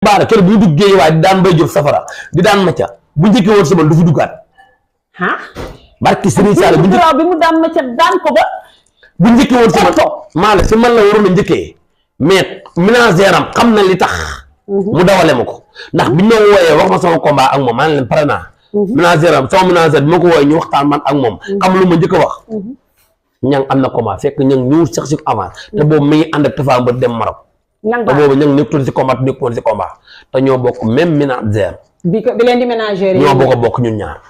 baara kër bu duggee waaye di daan bay jur safara di daan macca bu njëkkee woon sama du fi duggaat barki Serigne Sall bu njëkk bi mu daan macca daan ko ba bu njëkkee woon sama maa la si man la waroon a njëkkee mais ménagère am xam na li tax mu dawale ma ko ndax biñ ma wooyee wax ma sama combat ak moom maa ngi leen pare naa ménagère am sama ménagère bi ma ko wooyee ñu waxtaan man ak moom xam lu ma njëkk a wax ñang am na combat fekk ñang ñëwul sax si avance te boobu mi ngi ànd ak Tafa Mbër dem Maroc te boobu ñang nekkutoon si combat nekkutoon si combat te ñoo bokk même ménagère bi leen di ménagère ñoo bokk ñun ñaar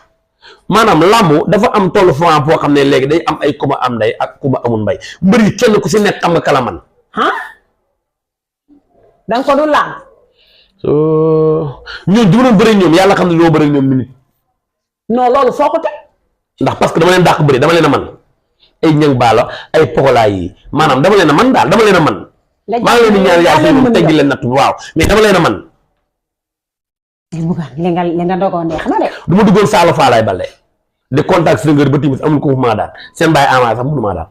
maanaam làmb dafa am tollu fois boo xam ne léegi day am ay kuma am nday ak kuma amul mbay mbër yi kenn ku si nekk xam nga kala man danga ko du laal ñun du ma doon bëri ñoom yàlla xam ne doo bëri ñoom minute non loolu foo ko teg ndax parce que dama leen dàq bëri dama leen a man ay ñëng baalo ay pokola yi maanaam dama leen a man daal dama leen a man maa ngi leen di ñaan yàlla si teggi leen natt waaw mais dama leen a man li nga dogoon neex na de du ma duggoon saalo faalaay balde di contact sëngër ba timis amul ko fu maa daal seen baay ama sax mënu maa daal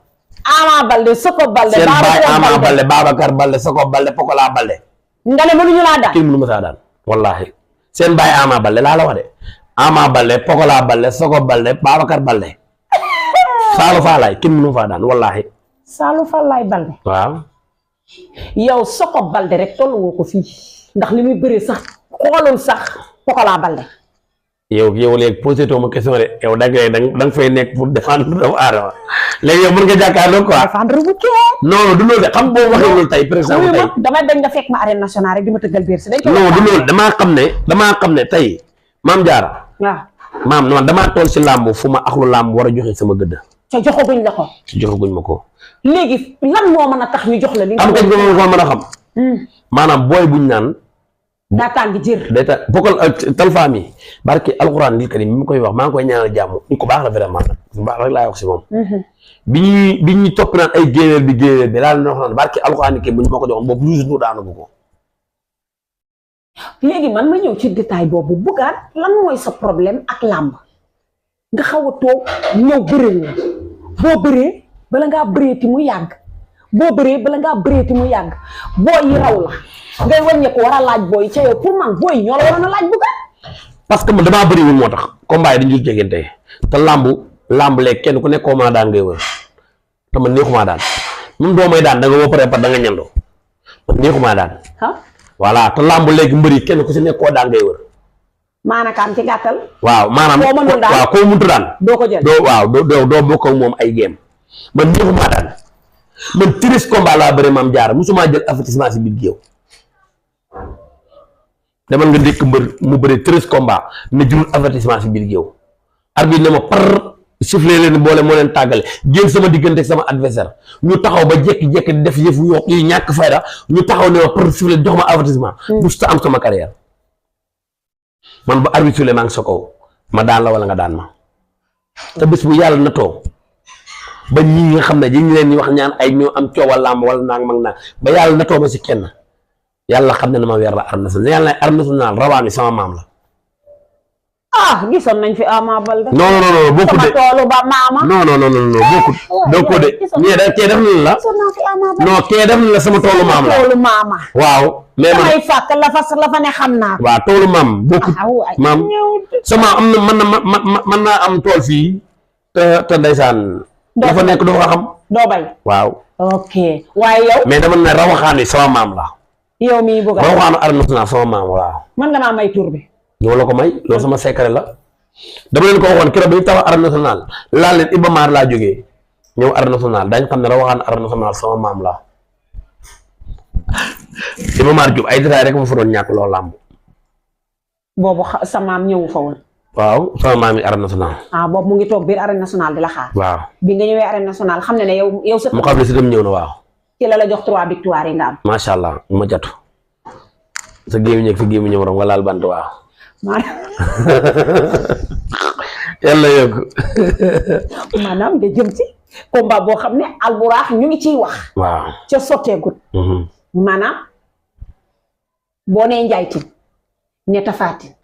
Ama Balde Soko Balde seen baay Ama Balde Babacar Balde Soko Balde Pokola Balde nga ne mënuñu laa daan kenn mënu ma saa daan wallahi seen baay Ama Balde laa la wax de Ama Balde Pokola Balde Soko Balde Babacar Balde Saalu Faalaay kenn mënu faa daan wallahi Saalu Faalaay Balde waaw yow Soko Balde rek tollu woo ko fii ndax li muy bëree sax xoolul sax Pokola Balde yow léegi posé too ma question de yow da nga fay nekk pour défendre doomu aadama léegi yow mën nga jàkkaarloo quoi défendre bu kee non du loolu de xam boo waxee loolu tey par exemple tey damay bañ nga fekk ma arène nationale rek di ma tëggal biir si dañ ko non du loolu damaa xam ne tey maam Jaara waaw maam non damaa toll si làmb fu ma axlu làmb war a joxe sama gëdd ca joxaguñ la ko joxaguñ ma ko léegi lan moo mën a tax ñu jox la li nga xam kañ ko mën a xam maanaam booy buñ naan daa tàng jër day tax bokkal talfaam yi barki alxuraan lil karim mi mu koy wax maa ngi koy ñaanal jàmm ñu ko baax la vraiment nag bu baax rek laay wax si moom bi ñuy topp naan ay génneel bi laa leen wax naan barki alxuraan yi bu ñu ma ko joxoon boobu lu nu daanu ko léegi man ma ñëw ci détail boobu Bougane lan mooy sa problème ak làmb nga xaw a toog ñëw bëree boo bëree bala ngaa bëreeti mu yàgg boo yi raw la ngay wàññeeku war a laaj booy ca yow pour man booy ñoo la waroon a laaj Bougane parce que man damaa bëriwul moo tax combat yi dañu jur jegante te làmb léegi kenn ku nekk koo maa daan ngay wër te man neexumaa daan même doo may daan da nga woo pare par da nga ñandoo man neexumaa daan voilà te làmb léegi mbëri kenn ku si nekk koo daan ngay wër maanaam ci gàttal waaw maanaam waaw koo muntu daan doo ko jël doo bokk ak moom ay géem man neexumaa daan man 13 combat laa bëri maam Jaara musuma jël avertissement si biir géew demal nga dékk mbër mu bëri 13 combat ne jurul avertissement si biir géew arbitre ne ma par sifflé leen boole moo leen tàggale jël sama diggante sama adversaire ñu taxaw ba jékki-jékki di def yëfu yu ñàkk fayda ñu taxaw ne ma par sifflé jox ma avertissement musta am sama carrière man ba arbitre sifflé maa ngi sa kaw ma daan la wala nga daan ma te bés bu yàlla na too ba ñi nga xam ne ñu leen di wax ñaan ay ñoo am coowal làmb wala naag mag naag ba yàlla na too ma si kenn yàlla xam ne na ma weer la arène nationale yàlla na arène nationale rawaan bi sama maam la. gisoon nañ fi Ama Baldé. non bokkut de sama toolu ba maama. non bokkut. doo ko de ñee da kee def na la. non kee def na la sama toolu maam la. toolu maama. waaw. mais man damay fàkk la fa ne xam naa ko. waaw toolu maam bokkut. maam sama am na mën naa am tool fii te ndeysaan. la fa nekk doo ko xam. doo bay. waaw. ok waaye yow. mais dama ne rawaxaan yi sama maam la. yow mii bëgg a rawaxaanu arène nationale sama maam waaw. mën nga naa may tur bi. ñoo la ko may loolu sama secret la dama leen ko waxoon keroog bi ñu taxaw arène nationale laal leen Iba Mar laa jógee ñëw arène nationale dañ xam ne rawaxaanu arène nationale sama maam la Iba Mar Diop ay détails rek ma fa doon ñàkk loolu làmb. boobu sa maam ñëwu fa woon. waaw sama maam yi arène nationale. boobu mu ngi toog biir arène nationale di la xaar. waaw bi nga ñëwee arène nationale xam ne ne yow sa. mu xam ne si dem ñëw na waaw. ci la jox 3 victoires yi nga am. macha allah ma jatu sa gémmiñ ak sa gémmiñ ñëw wala al bant waaw. yàlla yokk. maanaam da jëm ci combat boo xam ne alburaax ñu ngi ciy wax. waaw ca sotteegut. maanaam boo nee Njaay Tine ne Tapha Tine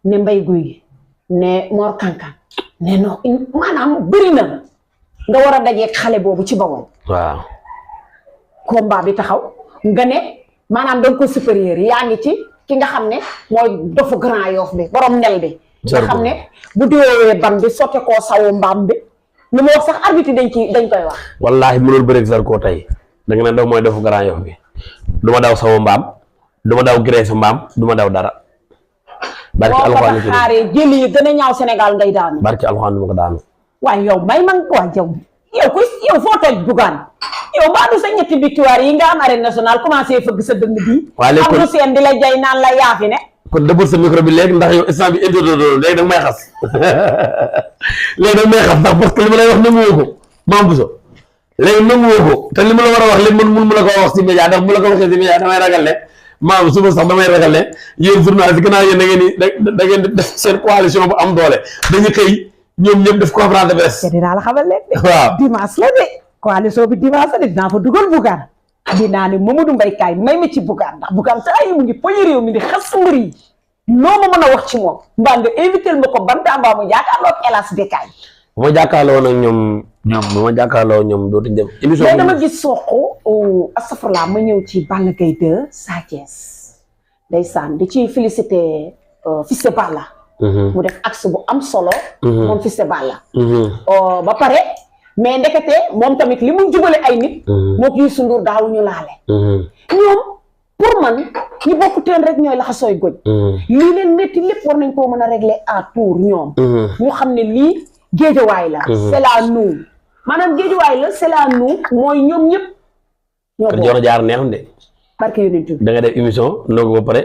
ne Mbaye Gouye ne Mor Kankan ne non maanaam bëri na nga war a dajeeg xale boobu ci Bawol. waaw. combat bi taxaw nga ne maanaam da nga ko supérieur yaa ngi ci ki nga xam ne mooy dofu Grand Yoff bi borom ndel bi nga Zarko. xam ne bu diwoowee ban bi sotte koo sawu mbaam bi lu ma wax sax arbitre dañ koy wax wallaahi mënul bëreeg Zarko tey da nga ne daw mooy defu Grand Yoff bi du ma daw sama mbaam du ma daw graisse mbaam du ma daw dara barki boo ko alxuraan fa xaaree jëli yi gën a ñaaw Sénégal ngay daanu barki alxuraan du ma ko daanu waaye yow may man waa yow foo toj Bougane yow mbaa du sa ñetti victoire yi nga am arène nationale commencé fëgg sa dënd bii waa léegi am du seen di la jay naan la yaafi ne kon dëbbal sa micro bi léegi ndax yow instant bi introduire léegi da nga may xas léegi da nga may xas ndax parce que li ma lay wax nangu woo ko maam Bousso léegi nangu woo ko te li ma la war a wax léegi mun mu la ko wax si média ndax bu la ko waxee si média damay ragal ne maam suba sax damay ragal ne yéen journaliste gannaaw yéen da ngeen di def seen coalition bu am doole dañu xëy ñoom ñëpp def conférence de presse. te dinaa la xamal leen de waaw dimanche la de coalition bi dimanche la de dinaa fa dugal Bougane dinaa ne Mamadou Mbaye kaay may ma ci Bougane ndax Bougane saa yi mu ngi poñi réew mi di xas mbër yi loo ma mën a wax ci moom mbaa nga invité ma ko Banta mbaa mu jàkkaarloo ak Elas Bekaay bu ma jàkkaarloo nag bu ma jàkkaarloo ñoom dootuñ dem émission mais dama gis Sokh astafurlah ma ñëw ci Balla Gaye 2 Sa Thiès ndeysaan di ci félicité Fils de Balla mu def axe bu am solo moom Fils de Balla ba pare mais ndekete moom tamit li mu jubale ay nit moo ko Youssou Ndour daaw ñu laale ñoom pour man ñi bokk teen rek ñooy laxasooy goj lii leen métti lépp war nañ koo mën a régler à tour ñoom ñu xam ne lii géejawaay la c'est la nous maanaam géejawaay la c'est la nous mooy ñoom ñëpp ñoo kër joor jaar neex de barke yonent bi da nga def émission ndogu ba pare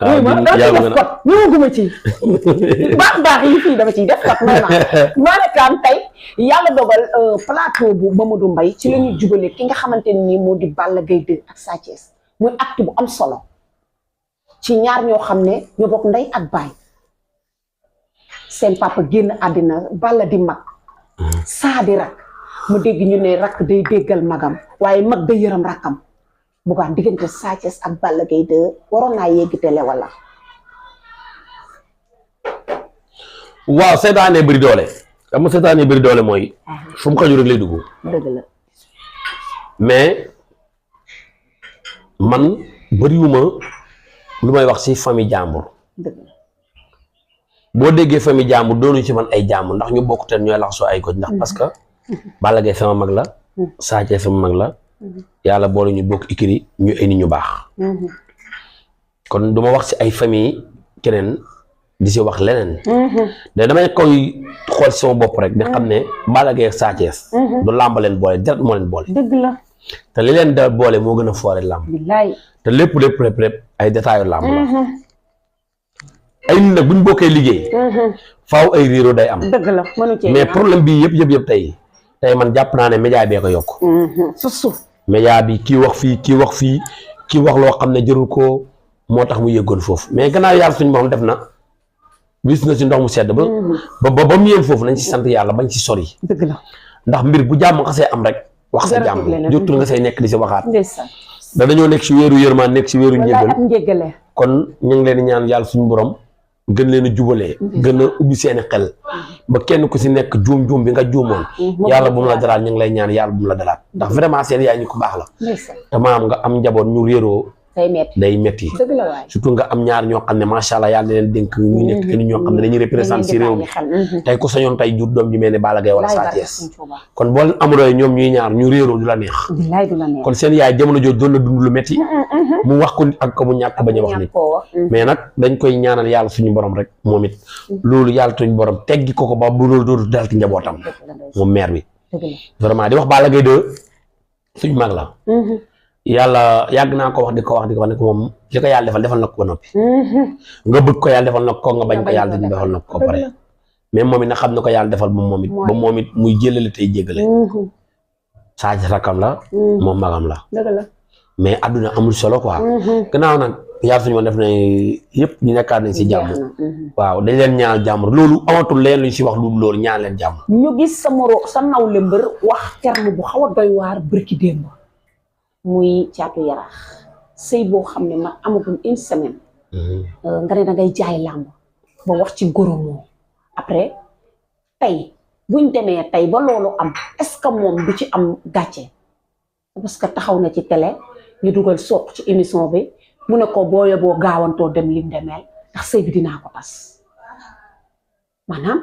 oui ma dama ciy def kot ñëwaguma ci baax yi fii dama ciy def kot maa nekkaan tey yàlla dogal plateau bu Mamadou Mbaye ci la ñuy jubale ki nga xamante ni moo di Balla Gaye 2 ak Sa Thiès muy acte bu am solo ci ñaar ñoo xam ne ñoo bokk ndey ak baay seen papa génn àddina Balla di mag Sa di rak mu dégg ñu ne rak day déggal magam waaye mag day yëram rakkam Bougane diggante Sa Thiès ak Balla Gaye 2 waroon naa yegg télé wala. waaw seetaanee bëri doole xam nga seetaanee bëri doole mooy fu mu xaju rek lay dugg. dëgg la. mais man bëriwuma lu may wax ci famille jàmbur. dëgg la. boo déggee famille jàmbur doonu ci man ay jàmbur ndax ñu bokk teen ñooy lax soo ay goj ndax parce que Balla Gaye sama mag la. Sa Thiès sama mag la. yàlla boole ñu bokk ikiri ñu ay nit ñu baax kon duma wax ci ay famille keneen di ci wax leneen da damay koy xool ci sama bopp rek di xam ne Balla Gaye ak Sa Thiès du làmb leen boole deret moo leen boole dëgg la. te li leen da boole moo gën a foore làmb billaay. te lépp ay détails yu làmb la ay nit nag buñ bokkee liggéey faaw ay réeroo day am dëgg la mënu ci mais problème bi yëpp tey man jàpp naa ne média bee ko yokk suuf média bi kii wax fii kii wax loo xam ne jërul ko moo tax mu yëggoon foofu mais gannaaw yàlla suñu moom def na bis na si ndox mu sedd ba mu yéen foofu nañ ci sant yàlla bañ ci sori dëgg la ndax mbir bu jàmm xasee am rek wax sa jàmm jotul nga say nekk di si waxaat ndeysaan da dañoo nekk si wéeru yërmaan nekk si wéeru njéggal ak njéggale kon ñu ngi leen di ñaan yàlla suñu borom gën leen a jubalee gën a ubbi seeni xel ba kenn ku si nekk juum bi nga juumoon yàlla bu mu la dalaat ñu ngi lay ñaan yàlla bu mu la dalaat ndax vraiment seen yaay ñu ko baax la te maam nga am njaboot ñu réeroo day metti dëgg la waay surtout nga am ñaar ñoo xam ne macha allah yàlla leen dénk ñu nekk ni ñoo xam ne dañuy représenté si réew mi tey ku sañoon tey jur doom ji mel ne Balla Gaye wala Sa Thiès kon boo leen amuloo ñoom ñuy ñaar ñu réeroo du la neex kon seen yaay jamono jooju doon na dund lu metti mu wax ko ak ko mu ñàkk bañ a wax nit mais nag dañ koy ñaanal yàlla suñu borom rek moom it loolu yàlla suñu borom teggi ko ba bu loolu dootu dal ci njabootam moom maire bi vraiment di wax Balla Gaye 2 suñu mag la yàlla yàgg naa ko wax di ko wax ne ko moom li ko yàlla defal na ko ba noppi nga bëgg ko yàlla defal na ko nga bañ ko yàlla defal na ko pare mais moom it na xam ne ko yàlla defal moom it ba moom it muy jëlale tey jéggale Sa Thiès rakkam la moom magam la mais adduna amul solo quoi gannaaw nag yàlla suñu moom def na yëpp ñu nekkaat nañ si jàmm waaw dañ leen ñaanal jàmm loolu amatul leen luñ si wax lu loolu ñaan leen jàmm ñu gis sa nawle mbër wax terme bu xaw a doy waar bërki démb muy Caatu Yaraax sëy boo xam ne man amagul une semaine nga ne da ngay jaay làmb ba wax ci goromoo après tey buñ demee tey ba loolu am est-ce que moom du ci am gàcce parce que taxaw na ci télé ñu dugal Sokh ci émission bi mu ne ko boo yóbboo gaawantoo dem lim demeel ndax sëy bi dinaa ko tas maanaam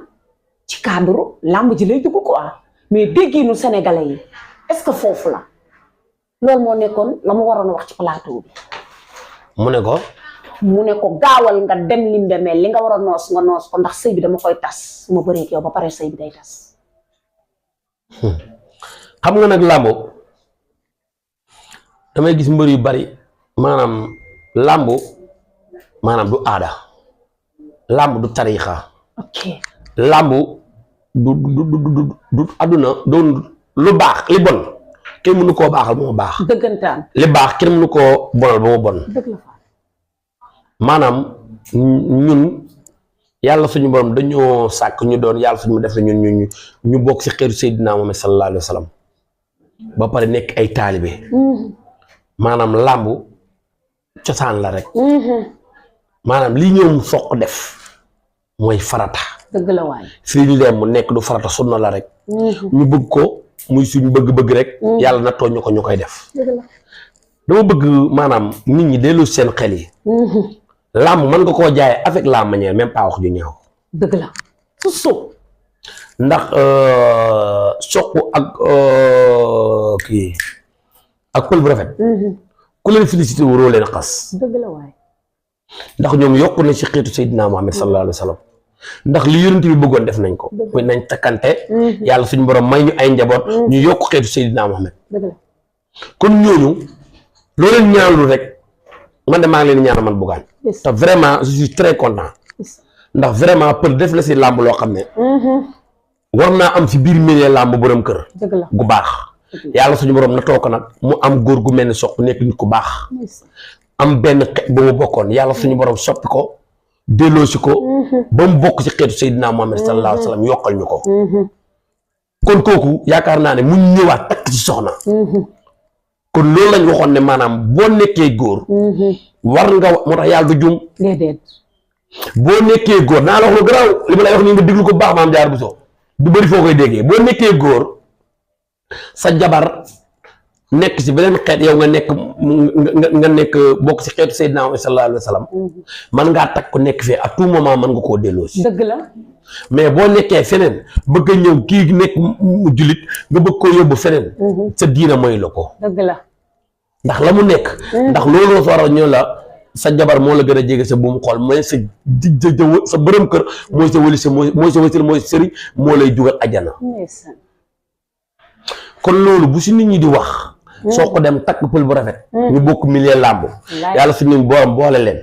ci cadre làmb ji lay dugg quoi mais dégginu sénégalais yi est-ce que foofu la loolu moo nekkoon la mu waroon wax ci plateau bi. mu ne ko gaawal nga dem lim demeel li nga war a noos nga noos ko ndax sëy bi dama koy tas su ma bëree ak yow ba pare sëy bi day tas. xam nga nag làmb damay gis mbër yu bari maanaam làmb maanaam du aada làmb du tariixa. ok làmb du àdduna doon lu baax li bon kenn mënu koo baaxal ba mu baax. dëggantaan li baax kenn mënu koo bonal ba mu bon. dëgg la maanaam ñun yàlla suñu borom dañoo sàkk ñu doon yàlla suñu def ñun ñu bokk ci xeetu Seydina Muhammad sallallahu alayhi wa sallam ba pare nekk ay taalibe maanaam làmb cosaan la rek maanaam lii ñëw soq def mooy farata. dëgg la waay fii ñu leen mu nekk du farata sunna la rek ñu bëgg ko muy suñu bëgg-bëgg rek yàlla na tooñ ñu ko ñu koy def. dëgg la dama bëgg maanaam nit ñi dellu seen xel yi làmb mën nga koo jaayee avec la manière même pas wax ju ñaaw. dëgg la su ndax soq ak kii ak pël bu rafet ku leen félicité wuroo leen xas. dëgg la waay ndax ñoom yokku na ci xeetu Seydina Muhammad sallallahu alayhi wa sallam ndax li yonent bi bëggoon def nañ ko. muy nañ takkante. yàlla suñu borom may ñu ay njaboot. ñu yokk xeetu Seydina Muhammad. dëgg la kon ñooñu loo leen ñaanlu rek man de maa ngi leen ñaanal man Bougane. te vraiment je suis très content. ndax vraiment pël def la si làmb loo xam ne. war naa am si biir milieu làmb borom kër. dëgg la gu baax. yàlla suñu borom na toog ko nag mu am góor gu mel ni soq nekk nit ku baax. am benn xeet ba mu bokkoon yàlla suñu borom soppi ko delloosi ko. ba mu bokk ci xeetu Seydina Muhammad sallallahu alayhi wa sallam yokkal ñu ko. kon kooku yaakaar naa ne mu ñëwaat takk ci soxna. kon loolu lañ waxoon ne maanaam boo nekkee góor. war nga moo tax yàlla du jum. déedéet. boo nekkee góor naa la wax lu garaaw li ma lay wax nii nga déglu ko baax maam jaar bu so du bëri foo koy déggee boo nekkee góor sa jabar nekk ci beneen xeet yow nga nekk bokk ci xeetu Seydina Muhammad sallallahu alayhi wa sallam man ngaa takk ko nekk fii à tout moment mën nga koo delloo si. dëgg la. mais boo nekkee feneen bëgg a ñëw kii nekk mu jullit nga bëgg koo yóbbu feneen. sa diina mooy la ko. dëgg la. ndax la mu nekk. ndax looloo soo war a ñëw la sa jabar moo la gën a jege sa bu mu xool mooy sa sa bërëm kër mooy sa wëli sa mooy sa wësal mooy sëriñ moo lay jugal ajana. kon loolu bu si nit ñi di wax. soo ko dem takk pël bu rafet. ñu bokk milieu làmb. yàlla suñu borom boole leen.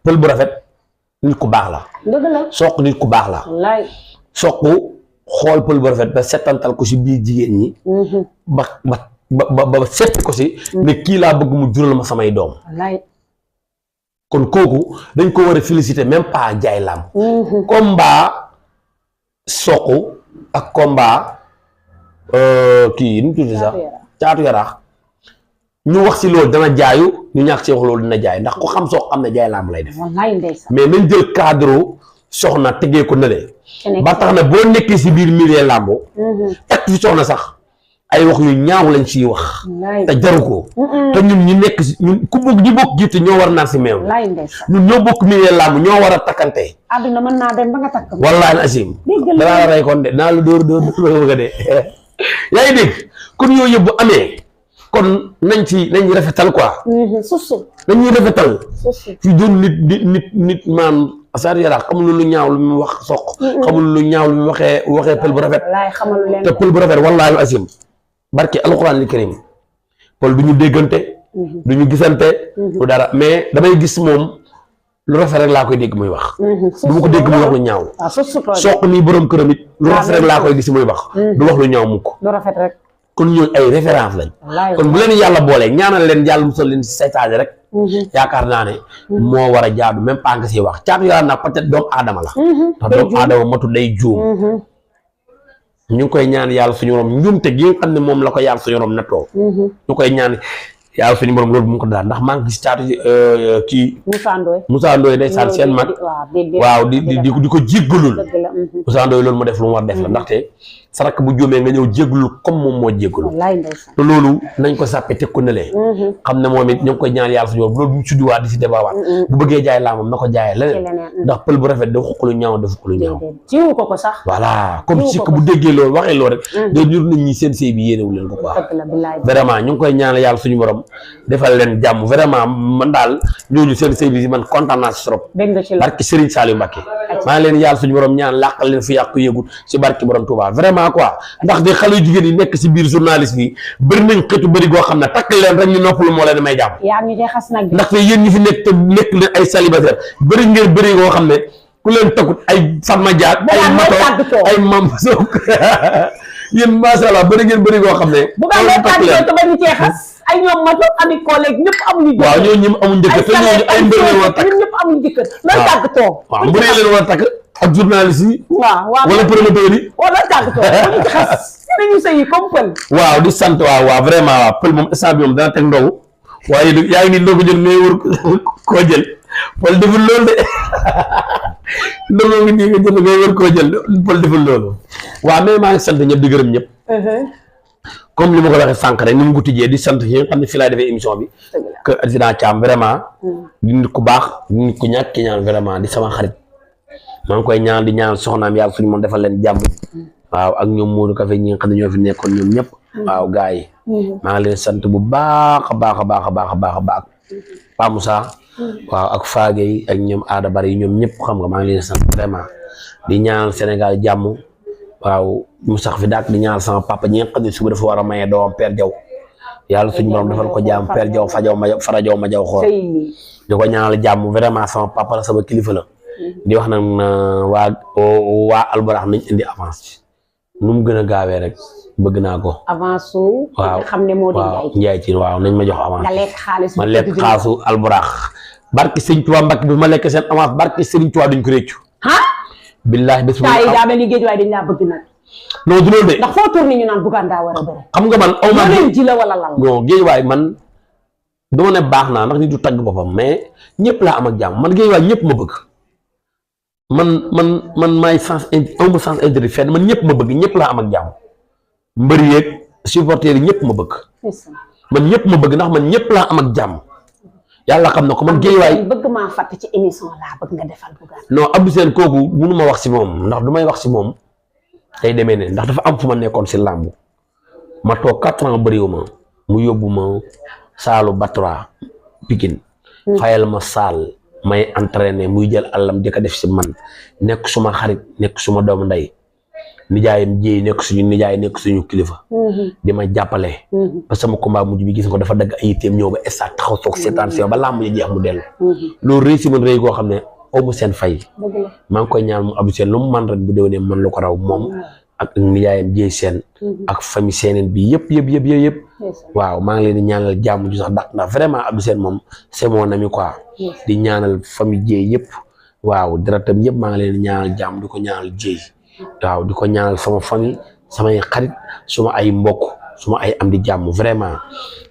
pël bu rafet nit ku baax la. dëgg la soq nit ku baax la. soq xool pël bu rafet ba settantal ko si biir jigéen ñi. ba seet ko si. ne kii laa bëgg mu jural ma samay doom. kon kooku dañ ko war a féliciter même pas jaay làmb. combat soq ak combat kii nu mu tudd sax caatu yaraax ñu wax si loolu dana jaayu ñu ñàkk si wax loolu dina jaay ndax ku xam soq am na jaay làmb lay def. mais nañ jël cadre soxna tegee ko nële. ba tax na boo nekkee si biir milieu làmb. takk fi soxna sax ay wax yu ñaaw lañ ciy wax. te jaru ko. te ñun ñi nekk si ñun ku bëgg ñi bokk jiite ñoo war naan si meew. ñun ñoo bokk milieu làmb ñoo war a takkante. àdduna mën naa dem ba nga takk. wallaahi asim. danaa la rey kon de naa la dóor bëgg a dee. yaa ngi dégg kon yooyu yëpp bu amee kon nañ rafetal quoi. nañuy rafetal. fi doon nit maan Saar Yaraax xamul lu ñaaw lu mu wax soq. xamul lu ñaaw lu mu waxee pël bu rafet. te pël bu rafet wallaahi asim barke alxuraan li karim pël du ñu déggante. du ñu gisante. du dara mais damay gis moom lu rafet rek laa koy dégg muy wax. du ma ko dégg muy wax lu ñaaw. soq nii borom këram it lu rafet rek laa koy gis muy wax. du wax lu ñaaw mukk. lu rafet rek. kon ñooñu ay référence lañ. kon bu leen yàlla boolee ñaanal leen yàlla musal leen si saytaane rek. yaakaar naa ne. moo war a jaadu même pas nga siy wax caatu yàlla nag peut-être doomu aadama la. ndax doomu aadama matu day juum. ñu ngi koy ñaan yàlla suñu borom njuumte gi nga xam ne moom la ko yàlla suñu borom nettoo. ñu koy ñaan yàlla suñu borom loolu bu mu ko daal ndax maa ngi gis caatu kii. Moussa Ndoye ndeysaan seen mag. waaw di ko jéggalul. Moussa Ndoye loolu mu def lu mu war def la ndaxte sa rakk bu juumee nga ñëw jégalu comme moom moo jégalu te loolu nañ ko sàppe teg ko nëlee xam ne moom it ñu ngi koy ñaan yàlla suñu borom loolu bu ñu suddiwaat di si débawaat bu bëggee jaay laamam na ko jaayee leneen ndax pël bu rafet dafa xukk lu ñaaw dafa xukk lu ñaaw jiwu ko sax voilà comme sikk bu déggee loolu waxee loolu rek day ñur nañ ñi seen sëy bi yéenewu leen ko quoi vraiment ñu ngi koy ñaan yàlla suñu borom defal leen jàmm vraiment man daal ñooñu seen sëy bi man kontaan naa si trop barki Serigne Saliou Mbacké maa ngi leen yàlla suñu borom ñaan làqal leen fi yàqu yëgut si barki borom Touba vraiment quoi ndax de xale yu jigéen yi nekk si biir journaliste bi bëri nañ xëtu bëri goo xam ne takk leen rek ñu noppalu moo leen may jàmm ndaxte yéen ñi fi nekk te nekk leen ay célibataire bëri ngeen bëri goo xam ne ku leen takkut ay Fatma Diak ay Mato ay Mam Sow yéen macha allah bëri ngeen bëri goo xam ne bu nga lay tàggatoo te ba ñu cee xas ay ñoom Mato ami collègue ñëpp amuñu jëkkër waaw ñooñu ñëpp amuñu jëkkër te ñooñu ay mbër leen war a takk ñëpp amuñu jëkkër looy tàggatoo waaw mbër leen war a takk ak journaliste yi waaw wala promoteur yi wala tàggatoo bu ñu ci xas nañu sëyi comme pël waaw di sant waaw vraiment waaw pël moom instant bi moom dana teg ndogu waaye yaa ngi nii ndogu jël mais war koo jël pël deful loolu de ndogu ngi nii nga jël mais war koo jël pël deful loolu waaw mais maa ngi sant ñëpp di gërëm ñëpp comme li ma ko waxee sànq rek ni mu ko tijjee di sant yi nga xam ne fii laay defee émission bi kër Adjina Thiam vraiment di nit ku baax di nit ku ñàkk ki ñaan vraiment di sama xarit maa ngi koy ñaan di ñaan soxnaam yàlla suñu moom defal leen jàmm waaw ak ñoom Modou Café ñi nga xam ne ñoo fi nekkoon ñoom ñëpp waaw gars yi maa ngi leen sant bu baax a baax a baax a baax a baax a baax Pa Moussa waaw ak Fage yi ak ñoom Aada Bari yi ñoom ñëpp xam nga maa ngi leen sant vraiment di ñaan Sénégal jàmm waaw mu sax fi daak di ñaan sama papa ñi nga xam ne suba dafa war a maye doomam Père Diaw yàlla suñu borom defal ko jàmm Père Diaw Fara Diaw ma Diaw xool di ko ñaanal jàmm vraiment sama papa la sama kilifa la di wax nag waa Alburax nañ indi avance nu mu gën a gaawee rek bëgg naa ko avance su waaw nga xam ne moo di Njaay ci waaw nañ ma jox avance nga lekk xaalis ma lekk xaalisu Alburax barki Sëriñ Tuubaa Mbàkke bi ma lekk seen avance barki Sëriñ Tuubaa duñ ko réccu billaahi bés bu yi daa mel ni géej waaye dañ laa bëgg nag non du loolu de ndax foo tourné ñu naan Bougane daa war a bëre xam nga man aw ma leen ji la wala lan non géej waay man duma ne baax naa ndax nit du tagg boppam mais ñëpp laa am ak jàmm man géej waay ñëpp ma bëgg man maay sens awma sens intérêt fenn man ñëpp ma bëgg ñëpp laa am ak jàmm mbëri yeeg supporters yi ñëpp ma bëgg man ñëpp ma bëgg ndax man ñëpp laa am ak jàmm yàlla xam na ko man géej waay bëgg maa fàtt ci émission laa bëgg nga defal Bougane non Abdou Sène kooku mënu ma wax si moom ndax du may wax si moom day demee ne ndax dafa am fu ma nekkoon si làmb ma toog 4 ans bëriwu ma mu yóbbu ma saalu Batra Pikine fayal ma saal may entraîné muy jël àllam di ko def si man nekk suma xarit nekk suma doomu ndey nijaayam jéey nekk suñu nijaay nekk suñu kilifa di ma jàppale ba sama combat mujj bi gis nga ko dafa dagg ay yitteem ñëw ba stade taxaw toog seetaan si ba làmb ji jeex mu dellu loolu réy si man réy goo xam ne amu seen fay maa ngi koy ñaan mu Abdou Sène lu mu man rek bu déwénee man lu ko raw moom ak nijaayam jéey seen ak famille seeneen bi yëpp waaw maa ngi leen di ñaanal jàmm ju sax dàq ndax vraiment Abdou Sène moom c'est mon ami quoi di ñaanal famille jéey yëpp waaw deretam yëpp maa ngi leen di ñaanal jàmm di ko ñaanal jéey waaw di ko ñaanal sama famille samay xarit suma ay mbokk suma ay am di jàmm vraiment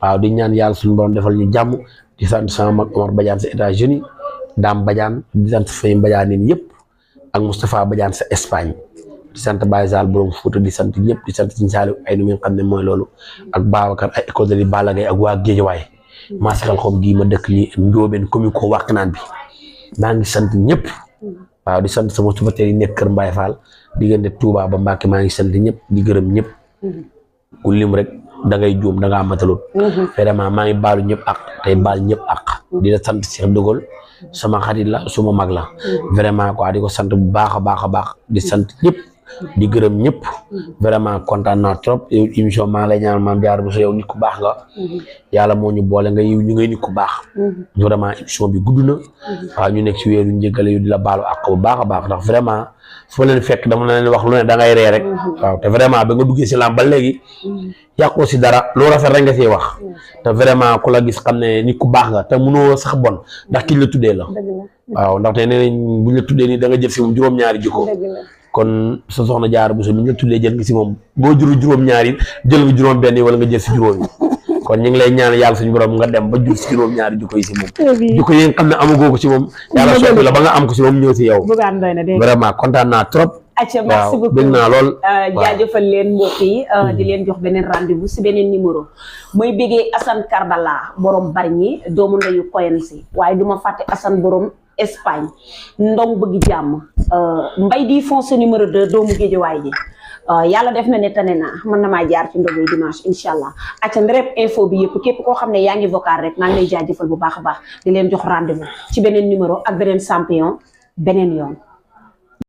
waaw di ñaan yàlla suñu borom defal ñu jàmm di sant sama mag Omar Badiane sa États-Unis Dame Badiane di sant famille Badiane yëpp ak Moustapha Badiane sa Espagne di sant Baye Sall borom Fouta di sant ñëpp di sant Sëñ Saliou ay nu nga xam ne mooy loolu ak Babacar ay école de Balla Gaye ak waa Géejawaay maa saxal xob gii ma dëkk ñi njóobeen commune ko Wakhinane bi maa ngi sant ñëpp waaw di sant sama supporter yi nekk Kër Mbaye Fall diggante Touba ba Mbacke maa ngi sant ñëpp di gërëm ñëpp ku lim rek da ngay juum da ngaa matalut vraiment maa ngi baalu ñëpp ak tey baal ñëpp ak di la sant Cheikh Dogol sama xarit la suma mag la vraiment quoi di ko sant bu baax a baax a baax di sant ñëpp di gërëm ñëpp vraiment kontaan naa trop yow émission maa ngi lay ñaan Mame Diarra Bousso yow nit ku baax nga yàlla moo ñu boole nga yiw ñu ngay nit ku baax vraiment émission bi gudd na waaw ñu nekk si weeru njëggale yu di la baalu àq bu baax a baax ndax vraiment foo leen fekk dama leen wax lu ne da ngay ree rek waaw te vraiment ba nga duggee si lamb ba léegi yàqoo si dara lu rafet rek nga siy wax te vraiment ku la gis xam ne nit ku baax nga te mënoo sax bon ndax kiñ la tuddee la waaw ndaxte nee nañ buñ la tuddee nii da nga jël si moom juróom-ñaari jikko kon sa soxna Diarra Bousso mi ñu la tuddee jël nga si moom boo juru juróom-ñaari jël nga juróom-benn wala nga jël si juróom yi kon ñu ngi lay ñaan yàlla suñu borom nga dem ba jur si juróom-ñaari jikko yi si moom jikko yi nga xam ne amagoo ko si moom yàlla soppi la ba nga am ko si moom ñëw si yow vraiment kontaan naa trop acca merci beaucoup bëgg naa lool. jaajëfal leen mbokk yi di leen jox beneen rendez-vous si beneen numéro mooy bëggee Assane Karbala borom Bargny doomu ndeyu Koyensi waaye du ma fàtte Assane borom Espagne ndong bëgg jàmm mbay di foncé numéro 2 doomu Géejawaay ji yàlla def na ne tane naa mën na maa jaar ci ndogu dimanche incha allah acca Ndereb info bi yëpp képp koo xam ne yaa ngi vocal rek maa ngi lay jaajëfal bu baax a baax di leen jox rendez-vous ci beneen numéro ak beneen champion beneen yoon